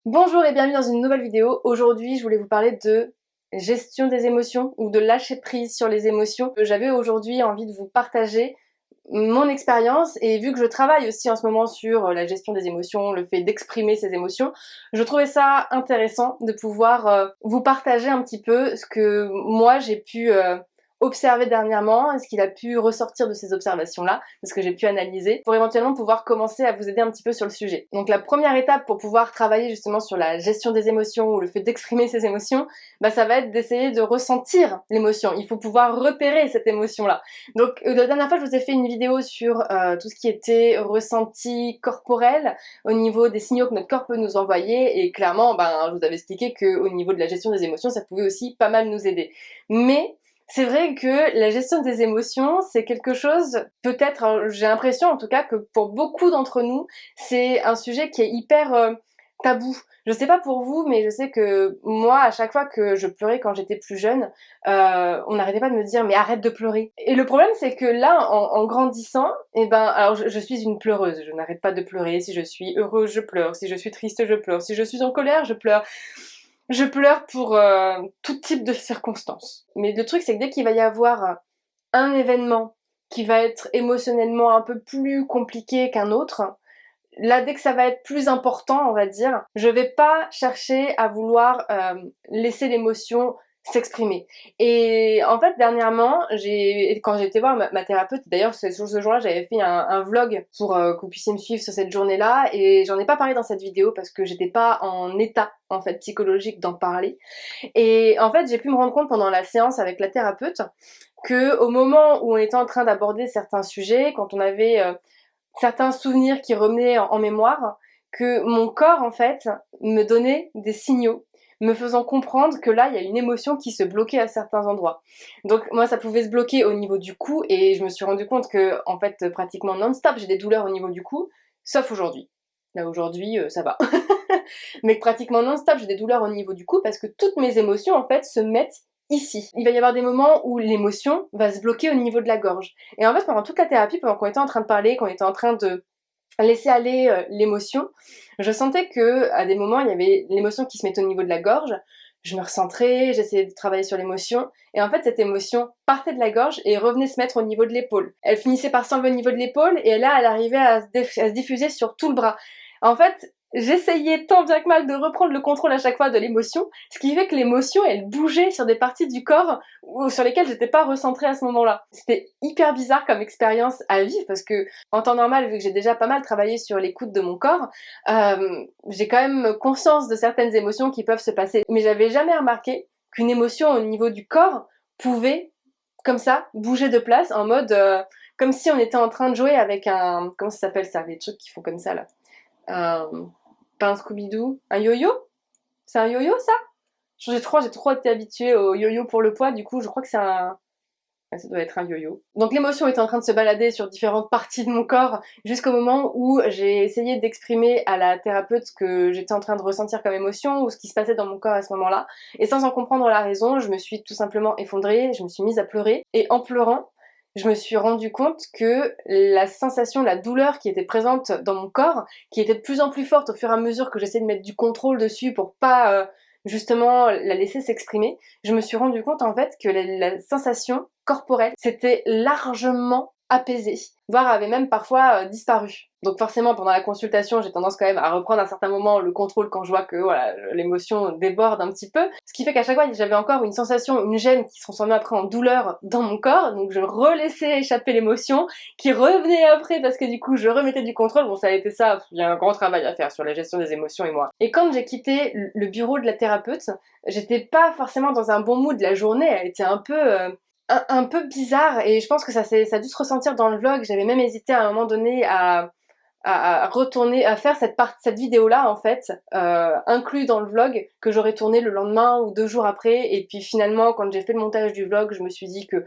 Bonjour et bienvenue dans une nouvelle vidéo. Aujourd'hui, je voulais vous parler de gestion des émotions ou de lâcher prise sur les émotions. J'avais aujourd'hui envie de vous partager mon expérience et vu que je travaille aussi en ce moment sur la gestion des émotions, le fait d'exprimer ses émotions, je trouvais ça intéressant de pouvoir vous partager un petit peu ce que moi j'ai pu observer dernièrement et ce qu'il a pu ressortir de ces observations-là, de ce que j'ai pu analyser, pour éventuellement pouvoir commencer à vous aider un petit peu sur le sujet. Donc la première étape pour pouvoir travailler justement sur la gestion des émotions ou le fait d'exprimer ses émotions, ça va être d'essayer de ressentir l'émotion. Il faut pouvoir repérer cette émotion-là. Donc la dernière fois je vous ai fait une vidéo sur tout ce qui était ressenti corporel au niveau des signaux que notre corps peut nous envoyer et clairement je vous avais expliqué qu'au niveau de la gestion des émotions ça pouvait aussi pas mal nous aider. Mais c'est vrai que la gestion des émotions, c'est quelque chose, peut-être, j'ai l'impression en tout cas que pour beaucoup d'entre nous, c'est un sujet qui est hyper tabou. Je sais pas pour vous, mais je sais que moi, à chaque fois que je pleurais quand j'étais plus jeune, on n'arrêtait pas de me dire mais arrête de pleurer. Et le problème c'est que là, en grandissant, alors je suis une pleureuse, je n'arrête pas de pleurer. Si je suis heureuse, je pleure. Si je suis triste, je pleure. Si je suis en colère, je pleure. Je pleure pour tout type de circonstances. Mais le truc, c'est que dès qu'il va y avoir un événement qui va être émotionnellement un peu plus compliqué qu'un autre, là, dès que ça va être plus important, on va dire, je vais pas chercher à vouloir laisser l'émotion s'exprimer. Et en fait, dernièrement, quand j'ai été voir ma thérapeute, d'ailleurs, ce jour-là, j'avais fait un vlog pour que vous puissiez me suivre sur cette journée-là, et j'en ai pas parlé dans cette vidéo parce que j'étais pas en état, en fait, psychologique d'en parler. Et en fait, j'ai pu me rendre compte pendant la séance avec la thérapeute que au moment où on était en train d'aborder certains sujets, quand on avait certains souvenirs qui revenaient en mémoire, que mon corps en fait me donnait des signaux me faisant comprendre que là il y a une émotion qui se bloquait à certains endroits. Donc moi ça pouvait se bloquer au niveau du cou et je me suis rendu compte que en fait pratiquement non-stop j'ai des douleurs au niveau du cou, sauf aujourd'hui. Là aujourd'hui ça va. Mais pratiquement non-stop j'ai des douleurs au niveau du cou parce que toutes mes émotions en fait se mettent ici. Il va y avoir des moments où l'émotion va se bloquer au niveau de la gorge. Et en fait, pendant toute la thérapie, pendant qu'on était en train de parler, qu'on était en train de laisser aller l'émotion, je sentais que à des moments, il y avait l'émotion qui se mettait au niveau de la gorge. Je me recentrais, j'essayais de travailler sur l'émotion, et en fait, cette émotion partait de la gorge et revenait se mettre au niveau de l'épaule. Elle finissait par s'enlever au niveau de l'épaule, et là, elle arrivait à se diffuser sur tout le bras. En fait, j'essayais tant bien que mal de reprendre le contrôle à chaque fois de l'émotion, ce qui fait que l'émotion, elle bougeait sur des parties du corps sur lesquelles j'étais pas recentrée à ce moment-là. C'était hyper bizarre comme expérience à vivre parce que, en temps normal, vu que j'ai déjà pas mal travaillé sur l'écoute de mon corps, j'ai quand même conscience de certaines émotions qui peuvent se passer. Mais j'avais jamais remarqué qu'une émotion au niveau du corps pouvait, comme ça, bouger de place en mode comme si on était en train de jouer avec un... Comment ça s'appelle ça? Les trucs qui font comme ça là. Pas un Scooby-Doo, un yo-yo? C'est un yo-yo ça? J'ai trop été habituée au yo-yo pour le poids, du coup je crois que c'est un... Ouais, ça doit être un yo-yo. Donc l'émotion était en train de se balader sur différentes parties de mon corps jusqu'au moment où j'ai essayé d'exprimer à la thérapeute ce que j'étais en train de ressentir comme émotion ou ce qui se passait dans mon corps à ce moment-là. Et sans en comprendre la raison, je me suis tout simplement effondrée, je me suis mise à pleurer. Et en pleurant, je me suis rendu compte que la sensation, la douleur qui était présente dans mon corps, qui était de plus en plus forte au fur et à mesure que j'essayais de mettre du contrôle dessus pour pas justement la laisser s'exprimer, je me suis rendu compte en fait que la sensation corporelle s'était largement apaisée, voire avait même parfois disparu. Donc forcément pendant la consultation j'ai tendance quand même à reprendre à certains moments le contrôle quand je vois que voilà, l'émotion déborde un petit peu, ce qui fait qu'à chaque fois j'avais encore une sensation, une gêne qui se transformait après en douleur dans mon corps, donc je relaissais échapper l'émotion qui revenait après parce que du coup je remettais du contrôle. Bon ça a été ça, il y a un grand travail à faire sur la gestion des émotions et moi. Et quand j'ai quitté le bureau de la thérapeute, j'étais pas forcément dans un bon mood, la journée elle était un peu bizarre et je pense que ça a dû se ressentir dans le vlog. J'avais même hésité à un moment donné à retourner, à faire cette vidéo-là en fait, inclus dans le vlog, que j'aurais tourné le lendemain ou 2 jours après. Et puis finalement, quand j'ai fait le montage du vlog, je me suis dit que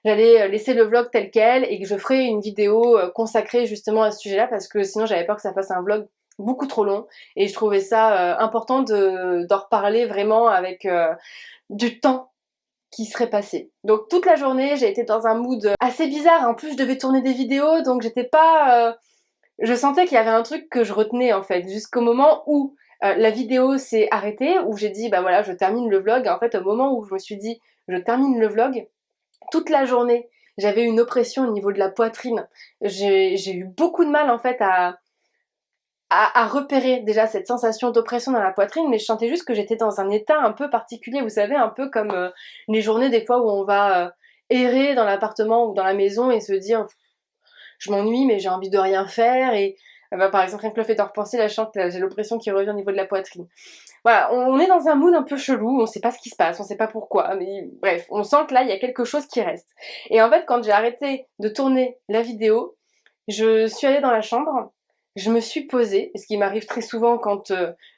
j'allais laisser le vlog tel quel et que je ferais une vidéo consacrée justement à ce sujet-là parce que sinon j'avais peur que ça fasse un vlog beaucoup trop long et je trouvais ça important d'en reparler vraiment avec du temps qui serait passé. Donc toute la journée, j'ai été dans un mood assez bizarre. En plus, je devais tourner des vidéos, donc j'étais pas... je sentais qu'il y avait un truc que je retenais en fait, jusqu'au moment où La vidéo s'est arrêtée, où j'ai dit bah voilà, je termine le vlog. Et en fait, au moment où je me suis dit je termine le vlog, toute la journée, j'avais une oppression au niveau de la poitrine. J'ai eu beaucoup de mal en fait à repérer déjà cette sensation d'oppression dans la poitrine, mais je sentais juste que j'étais dans un état un peu particulier, vous savez, un peu comme les journées des fois où on va errer dans l'appartement ou dans la maison et se dire je m'ennuie mais j'ai envie de rien faire et bah, par exemple rien que le fait de repenser, là je sens que j'ai l'oppression qui revient au niveau de la poitrine. Voilà, on est dans un mood un peu chelou, on sait pas ce qui se passe, on sait pas pourquoi, mais bref, on sent que là il y a quelque chose qui reste. Et en fait quand j'ai arrêté de tourner la vidéo, je suis allée dans la chambre, je me suis posée, ce qui m'arrive très souvent quand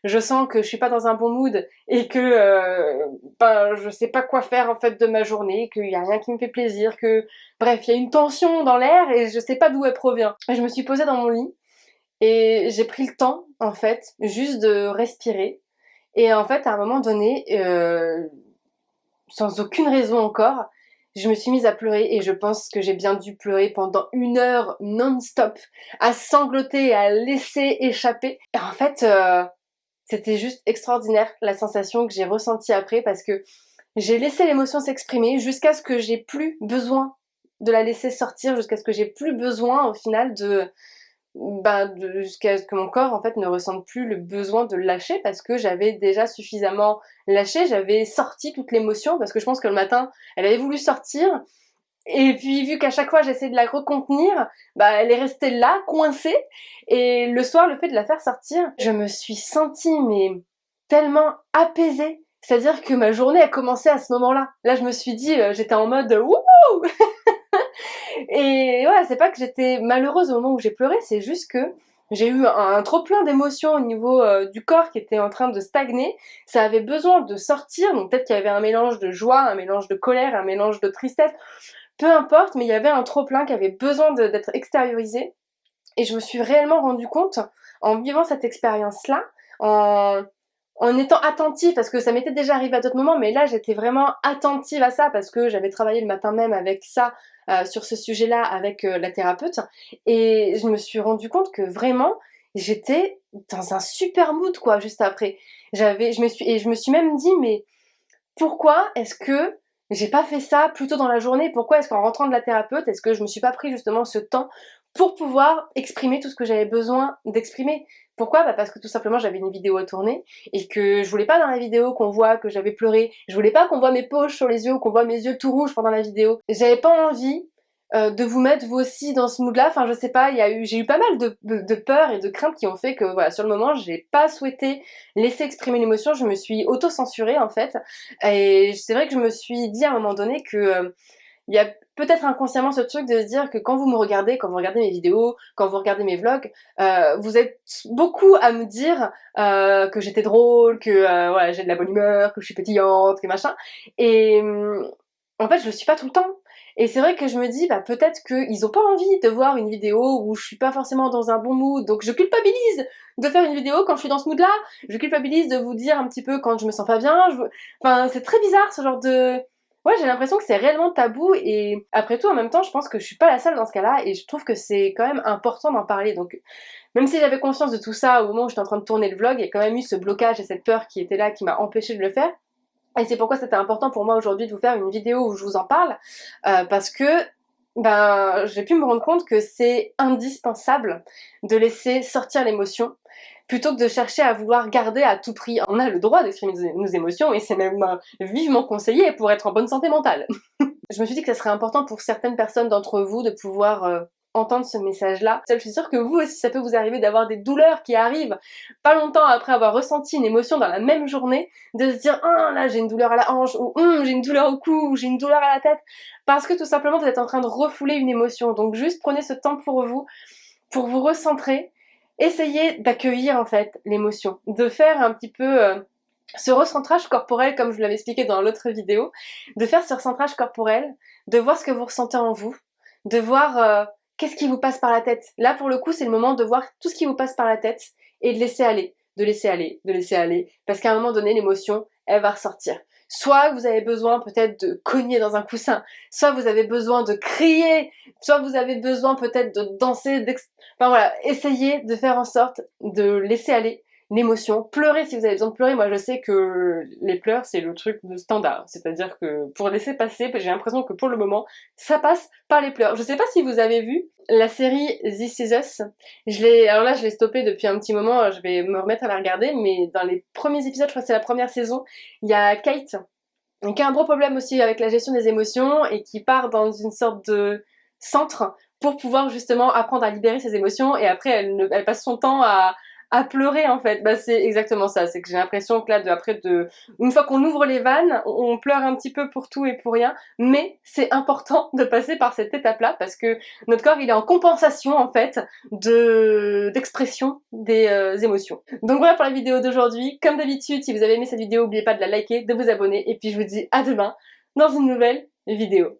je sens que je suis pas dans un bon mood et que ben, je sais pas quoi faire en fait de ma journée, qu'il y a rien qui me fait plaisir, que bref, il y a une tension dans l'air et je sais pas d'où elle provient. Je me suis posée dans mon lit et j'ai pris le temps en fait juste de respirer et en fait à un moment donné, sans aucune raison encore, je me suis mise à pleurer et je pense que j'ai bien dû pleurer pendant 1 heure non-stop, à sangloter, à laisser échapper. Et en fait, c'était juste extraordinaire la sensation que j'ai ressentie après parce que j'ai laissé l'émotion s'exprimer jusqu'à ce que j'ai plus besoin de la laisser sortir, jusqu'à ce que j'ai plus besoin au final jusqu'à ce que mon corps en fait ne ressente plus le besoin de le lâcher parce que j'avais déjà suffisamment lâché, j'avais sorti toute l'émotion parce que je pense que le matin elle avait voulu sortir et puis vu qu'à chaque fois j'essayais de la recontenir, bah elle est restée là, coincée et le soir le fait de la faire sortir, je me suis sentie mais tellement apaisée. C'est-à-dire que ma journée a commencé à ce moment-là. Là, je me suis dit, j'étais en mode wouhou. Et voilà, c'est pas que j'étais malheureuse au moment où j'ai pleuré, c'est juste que j'ai eu un trop plein d'émotions au niveau du corps qui était en train de stagner. Ça avait besoin de sortir, donc peut-être qu'il y avait un mélange de joie, un mélange de colère, un mélange de tristesse, peu importe, mais il y avait un trop plein qui avait besoin d'être extériorisé. Et je me suis réellement rendu compte en vivant cette expérience-là, en en étant attentive, parce que ça m'était déjà arrivé à d'autres moments, mais là j'étais vraiment attentive à ça parce que j'avais travaillé le matin même avec ça, sur ce sujet-là avec la thérapeute, et je me suis rendu compte que vraiment j'étais dans un super mood quoi juste après. Je me suis même dit mais pourquoi est-ce que j'ai pas fait ça plus tôt dans la journée? Pourquoi est-ce qu'en rentrant de la thérapeute, est-ce que je me suis pas pris justement ce temps pour pouvoir exprimer tout ce que j'avais besoin d'exprimer? Pourquoi? Bah parce que tout simplement j'avais une vidéo à tourner et que je voulais pas dans la vidéo qu'on voit que j'avais pleuré, je voulais pas qu'on voit mes poches sur les yeux ou qu'on voit mes yeux tout rouges pendant la vidéo. J'avais pas envie de vous mettre vous aussi dans ce mood là, enfin je sais pas, j'ai eu pas mal de peurs et de craintes qui ont fait que voilà, sur le moment j'ai pas souhaité laisser exprimer l'émotion, je me suis auto-censurée en fait, et c'est vrai que je me suis dit à un moment donné que il y a peut-être inconsciemment ce truc de se dire que quand vous me regardez, quand vous regardez mes vidéos, quand vous regardez mes vlogs, vous êtes beaucoup à me dire que j'étais drôle, que voilà, j'ai de la bonne humeur, que je suis pétillante, que machin, et en fait je le suis pas tout le temps. Et c'est vrai que je me dis, bah peut-être qu'ils ont pas envie de voir une vidéo où je suis pas forcément dans un bon mood, donc je culpabilise de faire une vidéo quand je suis dans ce mood-là, je culpabilise de vous dire un petit peu quand je me sens pas bien, enfin c'est très bizarre ce genre de... Ouais, j'ai l'impression que c'est réellement tabou et après tout en même temps je pense que je suis pas la seule dans ce cas-là et je trouve que c'est quand même important d'en parler, donc même si j'avais conscience de tout ça au moment où j'étais en train de tourner le vlog, il y a quand même eu ce blocage et cette peur qui était là qui m'a empêché de le faire. Et c'est pourquoi c'était important pour moi aujourd'hui de vous faire une vidéo où je vous en parle, parce que ben, j'ai pu me rendre compte que c'est indispensable de laisser sortir l'émotion, plutôt que de chercher à vouloir garder à tout prix. On a le droit d'exprimer nos émotions et c'est même vivement conseillé pour être en bonne santé mentale. Je me suis dit que ça serait important pour certaines personnes d'entre vous de pouvoir entendre ce message-là. Je suis sûre que vous aussi, ça peut vous arriver d'avoir des douleurs qui arrivent pas longtemps après avoir ressenti une émotion dans la même journée, de se dire « Ah, là j'ai une douleur à la hanche » ou j'ai une douleur au cou » ou « j'ai une douleur à la tête », parce que tout simplement vous êtes en train de refouler une émotion. Donc juste prenez ce temps pour vous recentrer, essayez d'accueillir en fait l'émotion, de faire un petit peu... ce recentrage corporel, comme je vous l'avais expliqué dans l'autre vidéo, de faire ce recentrage corporel, de voir ce que vous ressentez en vous, de voir qu'est-ce qui vous passe par la tête. Là, pour le coup, c'est le moment de voir tout ce qui vous passe par la tête et de laisser aller, de laisser aller, de laisser aller, parce qu'à un moment donné, l'émotion, elle va ressortir. Soit vous avez besoin peut-être de cogner dans un coussin, soit vous avez besoin de crier, soit vous avez besoin peut-être de danser, enfin voilà, essayez de faire en sorte de laisser aller l'émotion, pleurer si vous avez besoin de pleurer. Moi je sais que les pleurs c'est le truc de standard, c'est-à-dire que pour laisser passer, j'ai l'impression que pour le moment ça passe par les pleurs. Je sais pas si vous avez vu la série This Is Us, alors là je l'ai stoppé depuis un petit moment, je vais me remettre à la regarder, mais dans les premiers épisodes, je crois que c'est la première saison, il y a Kate qui a un gros problème aussi avec la gestion des émotions et qui part dans une sorte de centre pour pouvoir justement apprendre à libérer ses émotions, et après elle passe son temps à pleurer en fait. Bah c'est exactement ça, c'est que j'ai l'impression que là une fois qu'on ouvre les vannes, on pleure un petit peu pour tout et pour rien, mais c'est important de passer par cette étape-là parce que notre corps il est en compensation en fait d'expression des émotions. Donc voilà pour la vidéo d'aujourd'hui. Comme d'habitude, si vous avez aimé cette vidéo, n'oubliez pas de la liker, de vous abonner, et puis je vous dis à demain dans une nouvelle vidéo.